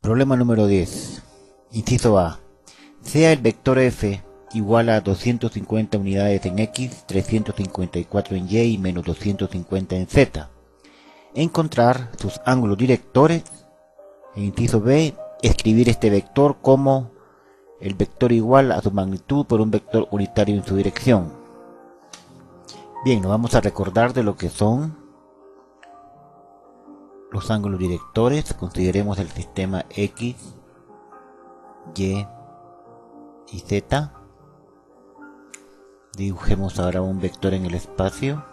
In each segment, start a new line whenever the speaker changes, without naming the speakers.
Problema número 10. Inciso A. Sea el vector f igual a 250 unidades en x, 354 en y y menos 250 en z. Encontrar sus ángulos directores. En inciso B, escribir este vector como el vector igual a su magnitud por un vector unitario en su dirección. Bien, nos vamos a recordar de lo que son los ángulos directores. Consideremos el sistema X, Y y Z. Dibujemos ahora un vector en el espacio.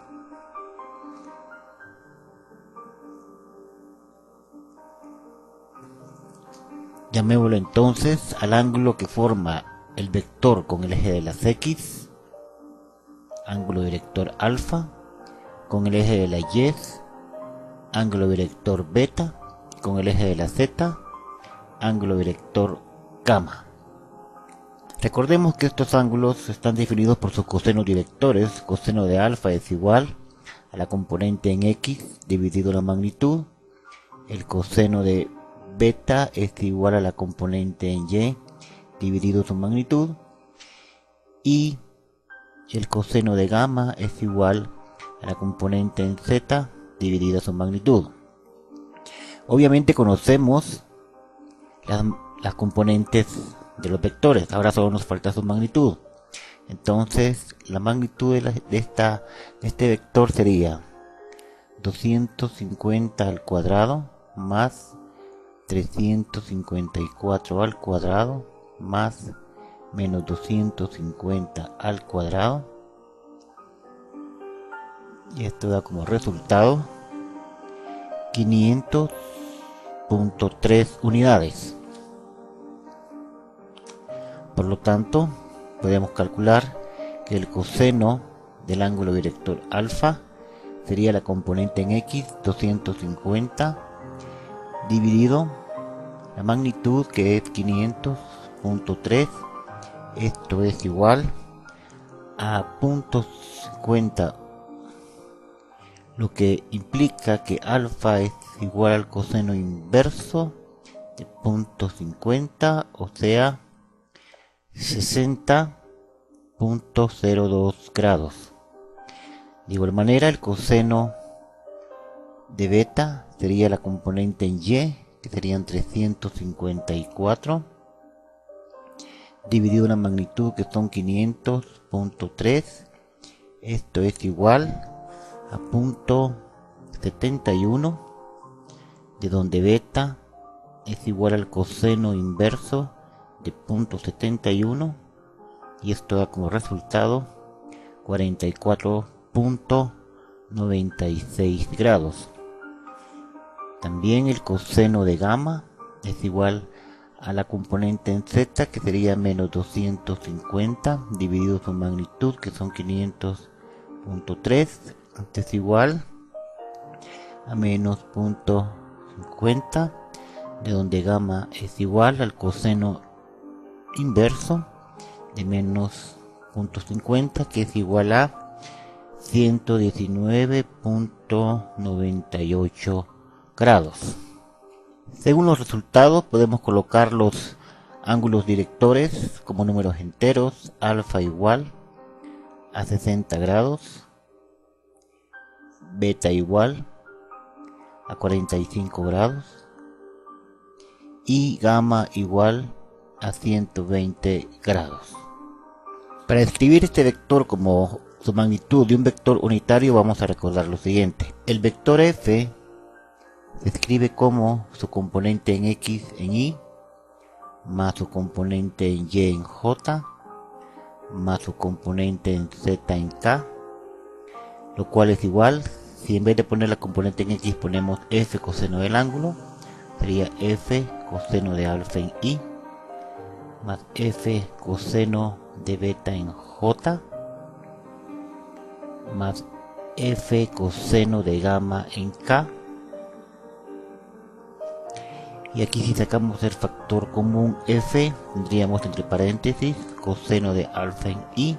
Llamémoslo entonces al ángulo que forma el vector con el eje de las X, ángulo director alfa, con el eje de la Y, ángulo director beta, con el eje de la Z, ángulo director gamma. Recordemos que estos ángulos están definidos por sus cosenos directores. Coseno de alfa es igual a la componente en X dividido la magnitud. El coseno de beta es igual a la componente en Y dividido su magnitud. Y el coseno de gamma es igual a la componente en Z dividida su magnitud. Obviamente conocemos las componentes de los vectores, ahora solo nos falta su magnitud. Entonces la magnitud de este vector sería 250 al cuadrado más 354 al cuadrado más menos 250 al cuadrado, y esto da como resultado 500.3 unidades. Por lo tanto, podemos calcular que el coseno del ángulo director alfa sería la componente en X 250 dividido la magnitud, que es 500.3. Esto es igual a 0.50, lo que implica que alfa es igual al coseno inverso de 0.50, o sea 60.02 grados. De igual manera, el coseno de beta sería la componente en Y, que serían 354 dividido la magnitud, que son 500.3. Esto es igual a 0.71, de donde beta es igual al coseno inverso de 0.71, y esto da como resultado 44.96 grados. También el coseno de gamma es igual a la componente en Z, que sería menos 250 dividido su magnitud, que son 500.3. Esto es igual a menos 0.50, de donde gamma es igual al coseno inverso de menos 0.50, que es igual a 119.98 grados. Según los resultados, podemos colocar los ángulos directores como números enteros. Alfa igual a 60 grados, beta igual a 45 grados y gamma igual a 120 grados. Para escribir este vector como su magnitud de un vector unitario, vamos a recordar lo siguiente. El vector f se escribe como su componente en X en Y, más su componente en Y en J, más su componente en Z en K, lo cual es igual, si en vez de poner la componente en X ponemos f coseno del ángulo, sería f coseno de alfa en Y, más f coseno de beta en J, más f coseno de gamma en K. Y aquí, si sacamos el factor común f, tendríamos entre paréntesis coseno de alfa en Y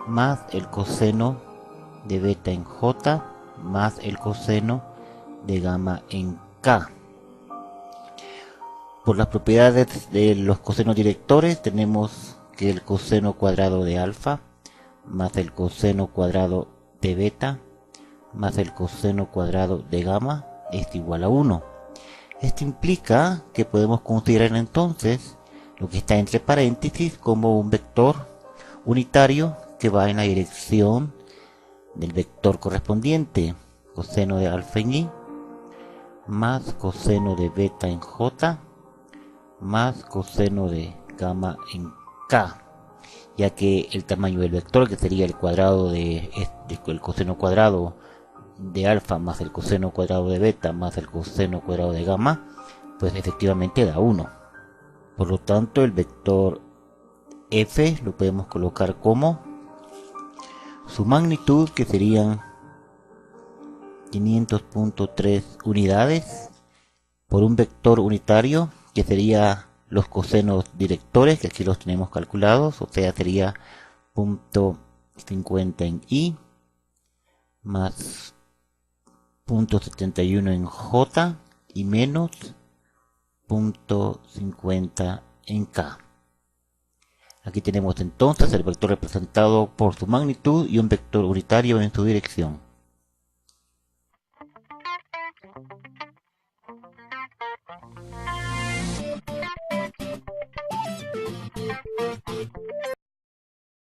más el coseno de beta en J más el coseno de gamma en K. Por las propiedades de los cosenos directores tenemos que el coseno cuadrado de alfa más el coseno cuadrado de beta más el coseno cuadrado de gamma es igual a 1. Esto implica que podemos considerar entonces lo que está entre paréntesis como un vector unitario que va en la dirección del vector correspondiente, coseno de alfa en I más coseno de beta en J más coseno de gamma en K, ya que el tamaño del vector, que sería el cuadrado el coseno cuadrado de alfa más el coseno cuadrado de beta más el coseno cuadrado de gamma, pues efectivamente da 1. Por lo tanto, el vector f lo podemos colocar como su magnitud, que serían 500.3 unidades, por un vector unitario, que sería los cosenos directores, que aquí los tenemos calculados, o sea, sería 0.50 en I, más 0.71 en J, y menos 0.50 en K. Aquí tenemos entonces el vector representado por su magnitud y un vector unitario en su dirección.